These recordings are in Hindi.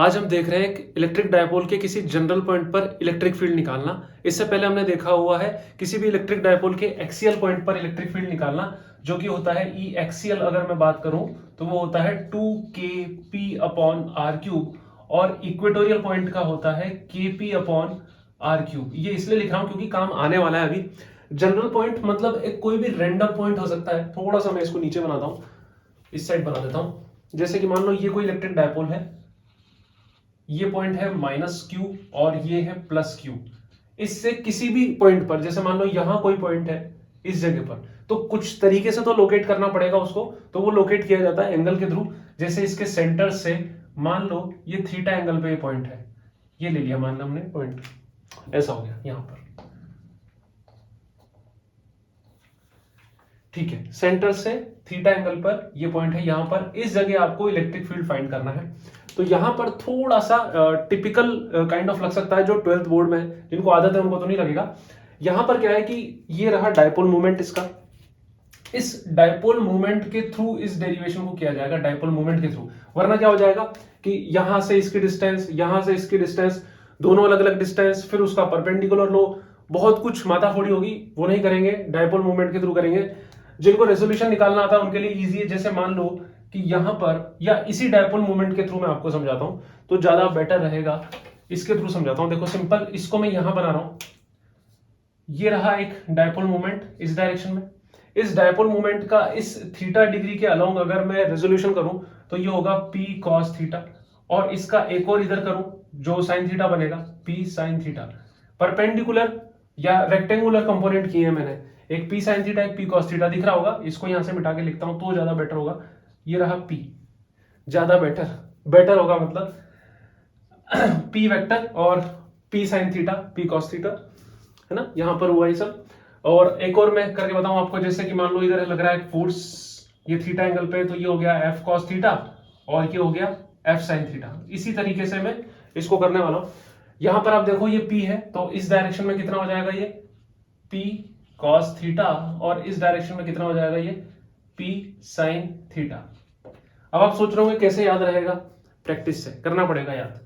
आज हम देख रहे हैं कि इलेक्ट्रिक डायपोल के किसी जनरल पॉइंट पर इलेक्ट्रिक फील्ड निकालना। इससे पहले हमने देखा हुआ है किसी भी इलेक्ट्रिक डायपोल के एक्सियल पॉइंट पर इलेक्ट्रिक फील्ड निकालना, जो कि होता है ई एक्सियल। अगर मैं बात करूं तो वो होता है 2kp/r³, और इक्वेटोरियल पॉइंट का होता है kp/r³। ये इसलिए लिख रहा हूं क्योंकि काम आने वाला है अभी। जनरल पॉइंट मतलब एक कोई भी रैंडम पॉइंट हो सकता है। थोड़ा सा मैं इसको नीचे बनाता हूं, इस साइड बना देता हूं। जैसे कि मान लो ये कोई इलेक्ट्रिक डायपोल है, ये पॉइंट है -q और ये है +q। इससे किसी भी पॉइंट पर, जैसे मान लो यहां कोई पॉइंट है इस जगह पर, तो कुछ तरीके से तो लोकेट करना पड़ेगा उसको। तो वो लोकेट किया जाता है एंगल के थ्रू। जैसे इसके सेंटर से मान लो ये थीटा एंगल पे ये पॉइंट है, ये ले लिया मान लो हमने पॉइंट, ऐसा हो गया यहां पर। ठीक है, सेंटर से थीटा एंगल पर ये पॉइंट है यहां पर। इस जगह आपको इलेक्ट्रिक फील्ड फाइंड करना है। तो यहां पर थोड़ा सा टिपिकल काइंड ऑफ लग सकता है, जो 12th बोर्ड में जिनको आदत है उनको तो नहीं लगेगा। यहां पर क्या है कि ये रहा डायपोल मूवमेंट इसका। इस डायपोल मूवमेंट के थ्रू इस डेरिवेशन को किया जाएगा, डायपोल मूवमेंट के थ्रू। वरना क्या हो जाएगा कि यहां से इसकी डिस्टेंस, यहां से इसकी डिस्टेंस, दोनों अलग अलग डिस्टेंस, फिर उसका परपेंडिकुलर लो, बहुत कुछ माथाफोड़ी होगी। वो नहीं करेंगे, डायपोल मूवमेंट के थ्रू करेंगे। जिनको रेजोल्यूशन निकालना आता है उनके लिए इजी है। जैसे मान लो कि यहां पर, या इसी डायपोल मूवमेंट के थ्रू मैं आपको समझाता हूं तो ज्यादा बेटर रहेगा। इसके थ्रू समझाता हूं। देखो सिंपल, इसको मैं यहां बना रहा हूं। ये रहा एक डायपोल मूवमेंट इस डायरेक्शन में। इस डायपोल मूवमेंट का इस थीटा डिग्री के अलोंग अगर मैं रेजोल्यूशन करूं तो ये होगा p cos थीटा, और इसका एक और इधर करूं जो साइन थीटा बनेगा p sin थीटा। परपेंडिकुलर या रेक्टेंगुलर कंपोनेंट किए हैं मैंने, एक p sin थीटा, एक p cos थीटा। दिख रहा होगा, इसको यहां से मिटा के लिखता हूं तो ज्यादा बेटर होगा। ये रहा p, ज्यादा बेटर होगा मतलब p वेक्टर और p sin theta, p cos theta, है ना। यहां पर हुआ ये सब। और एक और मैं करके बताऊं आपको। जैसे कि मान लो इधर लग रहा है फोर्स, ये थीटा एंगल पे, तो ये हो गया f cos थीटा और ये हो गया f sin थीटा। इसी तरीके से मैं इसको करने वाला हूं। यहां पर आप देखो ये p है, तो इस डायरेक्शन में कितना हो जाएगा ये p cos थीटा, और इस डायरेक्शन में कितना हो जाएगा ये p sin थीटा। अब आप सोच रहे होंगे कैसे याद रहेगा? प्रैक्टिस से करना पड़ेगा याद।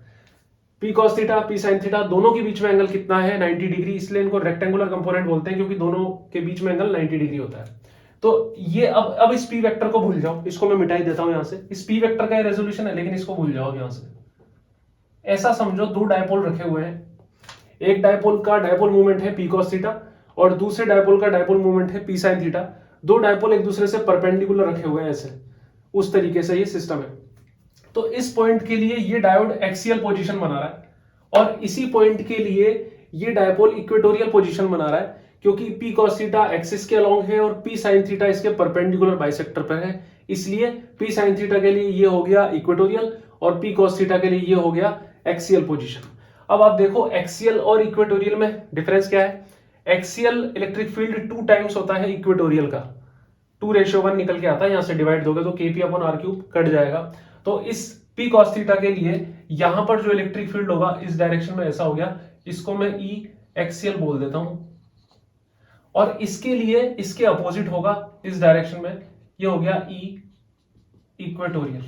p cos theta, p sin theta, दोनों के बीच में एंगल कितना है? 90 डिग्री। इसलिए इनको रेक्टेंगुलर कंपोनेंट बोलते हैं, क्योंकि दोनों के बीच में एंगल 90 डिग्री होता है। तो ये अब इस p वेक्टर को भूल जाओ, इसको मैं मिटा ही देता हूं यहां से। इस p वेक्टर का रेजोल्यूशन है, लेकिन इसको भूल जाओ यहां से। ऐसा समझो, दो डायपोल रखे हुए हैं। एक डायपोल का डायपोल मूवमेंट है p cos थीटा, और दूसरे डायपोल का डायपोल मूवमेंट है p sin थीटा। दो डायपोल एक दूसरे से परपेंडिकुलर रखे हुए हैं ऐसे, उस तरीके से ये सिस्टम है। तो इस पॉइंट के लिए ये डायोड एक्सियल पोजीशन बना रहा है, और इसी पॉइंट के लिए ये डायपोल इक्वेटोरियल पोजीशन बना रहा है, क्योंकि p cos थीटा एक्सिस के अलोंग है और p sin थीटा इसके परपेंडिकुलर बाइसेक्टर पर है। इसलिए p sin थीटा के लिए ये हो गया इक्वेटोरियल, और p cos थीटा के लिए ये हो गया एक्सियल पोजीशन। अब आप देखो एक्सियल और इक्वेटोरियल में डिफरेंस क्या है। एक्सियल इलेक्ट्रिक फील्ड 2 टाइम्स होता है इक्वेटोरियल का, 2:1 निकल के आता है। यहां से डिवाइड दोगे तो kp/r³ कट जाएगा। तो इस p cos थीटा के लिए यहां पर जो इलेक्ट्रिक फील्ड होगा इस डायरेक्शन में ऐसा हो गया, इसको मैं e एक्सियल बोल देता हूं। और इसके लिए इसके अपोजिट होगा इस डायरेक्शन में, ये हो गया e इक्वेटोरियल।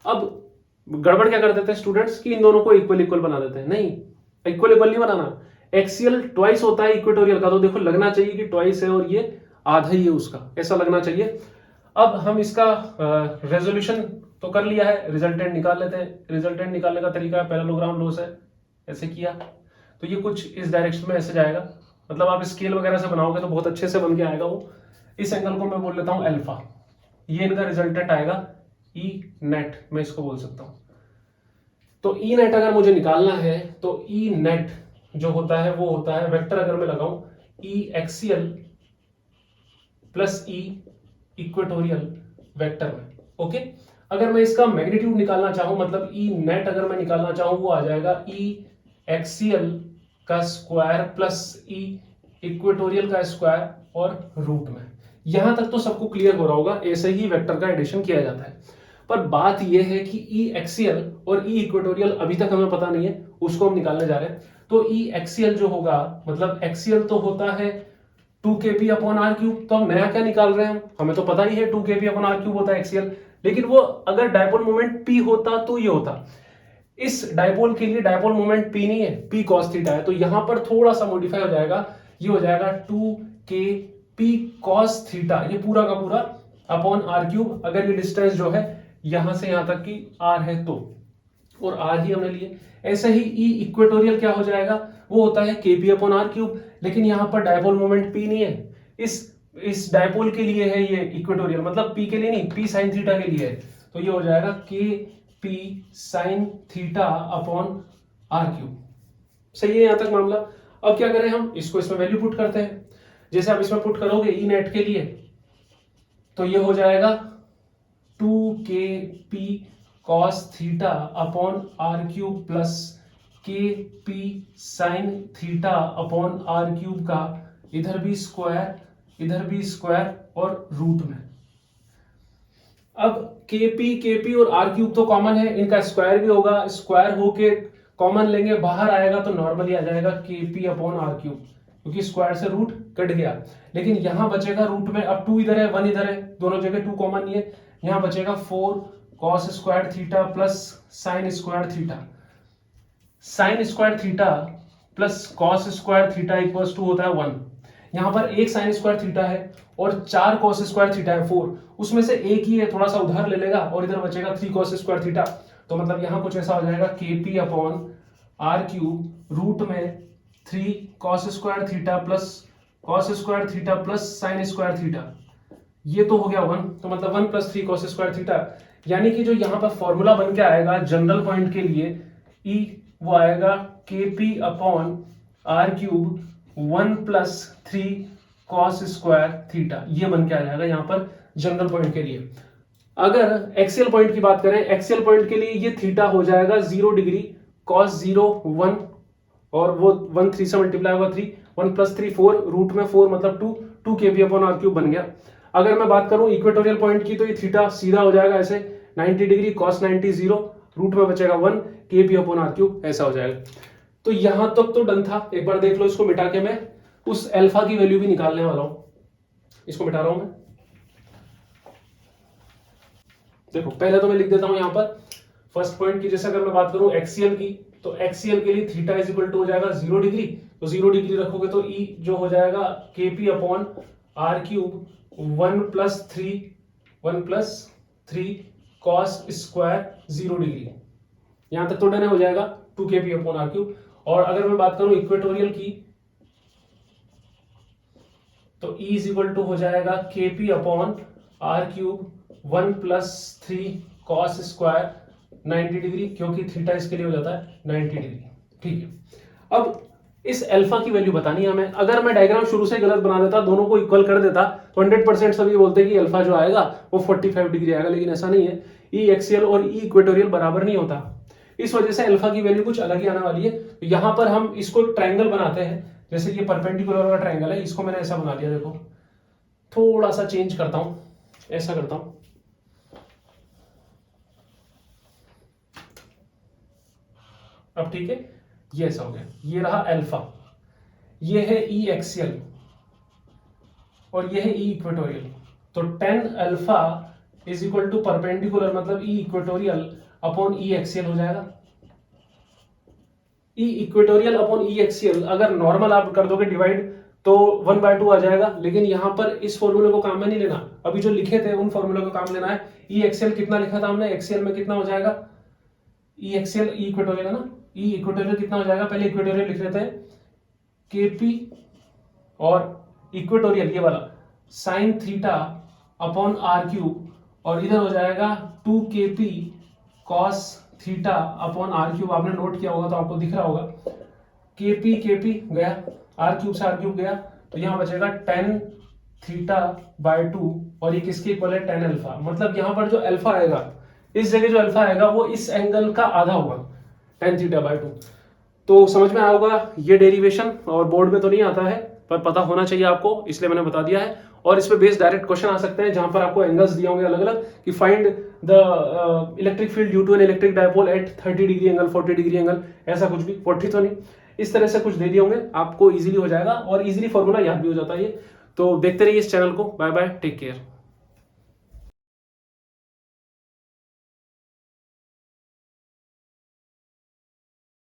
अब गड़बड़ क्या कर देते हैं स्टूडेंट्स कि इन दोनों को इक्वल इक्वल बना देते हैं। नहीं, इक्वल इक्वल नहीं बनाना। एक्सियल ट्वाइस होता है इक्वेटोरियल का, तो देखो लगना चाहिए कि ट्वाइस है और ये आधा ही है उसका, ऐसा लगना चाहिए। अब हम इसका रेजोल्यूशन तो कर लिया है, रिजल्टेंट निकाल लेते हैं। रिजल्टेंट निकालने का तरीका है पैरेललोग्राम लॉ से, ऐसे किया तो ये कुछ इस डायरेक्शन में ऐसे जाएगा। मतलब आप स्केल वगैरह से बनाओगे तो बहुत अच्छे से बन के आएगा वो। इस एंगल को मैं बोल लेता हूं अल्फा। ये इनका रिजल्टेंट आएगा ई नेट, मैं इसको बोल सकता हूं। तो ई नेट अगर मुझे निकालना है तो ई नेट जो होता है वो होता है, वेक्टर अगर मैं लगाऊं, ई एक्सियल प्लस ई इक्वेटोरियल वेक्टर में। ओके, अगर मैं इसका मैग्नीट्यूड निकालना चाहूं, मतलब ई नेट अगर मैं निकालना चाहूं, वो आ जाएगा ई एक्सियल का स्क्वायर प्लस ई इक्वेटोरियल का स्क्वायर और रूट में। यहां तक तो सबको क्लियर हो रहा होगा, ऐसे ही वेक्टर का एडिशन किया जाता है। पर बात यह है कि ई एक्सियल और ई इक्वेटोरियल अभी तक हमें पता नहीं है, उसको हम निकालने जा रहे हैं। तो ई एक्सियल जो होगा, मतलब एक्सियल तो होता है 2kp/r³। तो हम नया क्या निकाल रहे हैं? हमें तो पता ही है 2kp/r³ होता है एक्सियल। लेकिन वो अगर डायपोल मोमेंट P होता तो ये होता। इस डायपोल के लिए डायपोल मोमेंट P नहीं है, P cos थीटा है, तो यहां पर थोड़ा सा मॉडिफाई हो जाएगा, ये हो जाएगा 2kp cos थीटा, ये पूरा का पूरा अपॉन r क्यूब, अगर ये डिस्टेंस जो है यहां से यहां तक की r है तो, और r ही हमने लिए। ऐसे ही E इक्वेटोरियल क्या हो जाएगा, वो होता है kp अपॉन r क्यूब, लेकिन यहां पर डायपोल मोमेंट P नहीं है, इस डायपोल के लिए है ये इक्वेटोरियल, मतलब P के लिए नहीं, P sin थीटा के लिए है, तो ये हो जाएगा kp sin theta upon r cube. सही है यहां तक मामला। अब क्या करें हम, इसको इसमें वैल्यू पुट करते हैं। जैसे आप इसमें पुट करोगे ई नेट के लिए, तो ये हो जाएगा 2kp cos theta upon r cube plus kp sin theta upon r cube का इधर भी स्क्वायर और रूट में। अब kp और r क्यूब तो कॉमन है, इनका स्क्वायर भी होगा, स्क्वायर होके कॉमन लेंगे, बाहर आएगा तो नॉर्मली आ जाएगा kp अपॉन r क्यूब, क्योंकि स्क्वायर से रूट कट गया। लेकिन यहां बचेगा रूट में, अब 2 इधर है 1 इधर है, दोनों जगह 2 कॉमन नहीं है, यहां बचेगा 4 cos square theta plus sin square theta. sin square theta plus cos square theta equals to होता है 1। यहां पर एक sin स्क्वायर थीटा है और 4 cos स्क्वायर थीटा है 4, उसमें से एक ही है, थोड़ा सा उधार ले लेगा और इधर बचेगा 3 cos स्क्वायर थीटा। तो मतलब यहां कुछ ऐसा हो जाएगा kp upon r cube root में 3 cos square theta plus sin square theta, ये तो हो गया 1, तो मतलब 1 प्लस 3 cos स्क्वायर थीटा। यानी कि जो यहां पर फॉर्मूला बन के आएगा जनरल पॉइंट के लिए E, वो आएगा kp upon r cube 1 plus 3 cos square theta, ये बन के आ जाएगा यहां पर जनरल पॉइंट के लिए। अगर एक्सियल पॉइंट की बात करें, एक्सियल पॉइंट के लिए ये थीटा हो जाएगा 0 डिग्री cos 0 1, और वो 1 3 से मल्टीप्लाई होगा 3, 1 प्लस 3 4, रूट में 4 मतलब 2 kp अपॉन r क्यूब बन गया। अगर मैं बात करूं इक्वेटोरियल पॉइंट की, तो ये थीटा सीधा हो जाएगा ऐसे 90 डिग्री cos 90 0, रूट में बचेगा 1 kp अपॉन r क्यूब, ऐसा हो जाएगा। तो यहां तक तो डन था। एक बार देख लो, इसको मिटा के मैं उस अल्फा की वैल्यू भी निकालने वाला हूं, इसको मिटा रहा हूं मैं। देखो पहले तो मैं लिख देता हूं यहां पर फर्स्ट पॉइंट की, जैसे अगर मैं बात करूं एक्सियल की, तो एक्सियल के लिए थीटा इज इक्वल टू हो जाएगा 0 डिग्री, तो 0 डिग्री रखोगे तो ई जो हो जाएगा kp upon r cube 1 plus 3 cos square 0 degree, यहां तक तो डन हो जाएगा 2 kp अपॉन r क्यूब। और अगर मैं बात करूं इक्वेटोरियल की, तो E इज इक्वल टू हो जाएगा kp upon r cube 1 plus 3 cos square 90 degree, क्योंकि थीटा इसके लिए हो जाता है 90 डिग्री। ठीक है, अब इस अल्फा की वैल्यू बतानी है हमें। अगर मैं डायग्राम शुरू से गलत बना देता, दोनों को इक्वल कर देता, तो 100% सभी बोलते कि अल्फा जो आएगा वो 45 डिग्री आएगा, लेकिन ऐसा नहीं है। ई एक्सियल और ई इक्वेटोरियल बराबर नहीं होता, इस वजह से अल्फा की वैल्यू कुछ अलग ही आने वाली है। तो यहां पर हम इसको ट्रायंगल बनाते हैं, जैसे ये परपेंडिकुलर वाला ट्रायंगल है, इसको मैंने ऐसा बना दिया, देखो थोड़ा सा चेंज करता हूं, ऐसा करता हूं, अब ठीक है, ये ऐसा हो गया। ये रहा अल्फा, ये है ई एक्सियल और ये है ई इक्वेटोरियल। तो tan alpha is equal to perpendicular, मतलब E equatorial upon E axial हो जाएगा। E equatorial upon E axial अगर नॉर्मल आप कर दोगे डिवाइड, तो 1/2 आ जाएगा, लेकिन यहां पर इस फॉर्मूले को काम में नहीं लेना, अभी जो लिखे थे उन फॉर्मूले को काम लेना है। ई एक्सियल कितना लिखा था हमने, एक्सियल में कितना हो जाएगा, ई एक्सियल ई इक्वेटोरियल है ना, ई इक्वेटोरियल कितना हो जाएगा, पहले इक्वेटोरियल लिख लेते हैं, kp और इक्वेटोरियल ये वाला sin theta upon r cube, और इधर हो जाएगा 2 kp cos theta upon r cube. आपने नोट किया होगा तो आपको दिख रहा होगा, kp गया, r क्यूब से r क्यूब गया, तो यहां बचेगा tan थीटा बाय 2, और ये किसके इक्वल है, tan अल्फा। मतलब यहां पर जो अल्फा आएगा, इस जगह जो अल्फा आएगा वो इस एंगल का आधा होगा, tan थीटा बाय 2। तो समझ में आया होगा ये डेरिवेशन, और बोर्ड में तो नहीं आता है पर पता होना चाहिए आपको, इसलिए मैंने बता दिया है। और इस पे बेस्ड डायरेक्ट क्वेश्चन आ सकते हैं, जहां पर आपको एंगल्स दिए होंगे अलग अलग, कि find the electric field due to an electric dipole at 30 degree angle, 40 degree angle, ऐसा कुछ भी, 40 तो नहीं, इस तरह से कुछ दे दिए होंगे, आपको इजीली हो जाएगा और इजीली फॉर्मूला याद भी हो जाता है ये। तो देखते रहिए इस चैनल को। Bye bye, take care.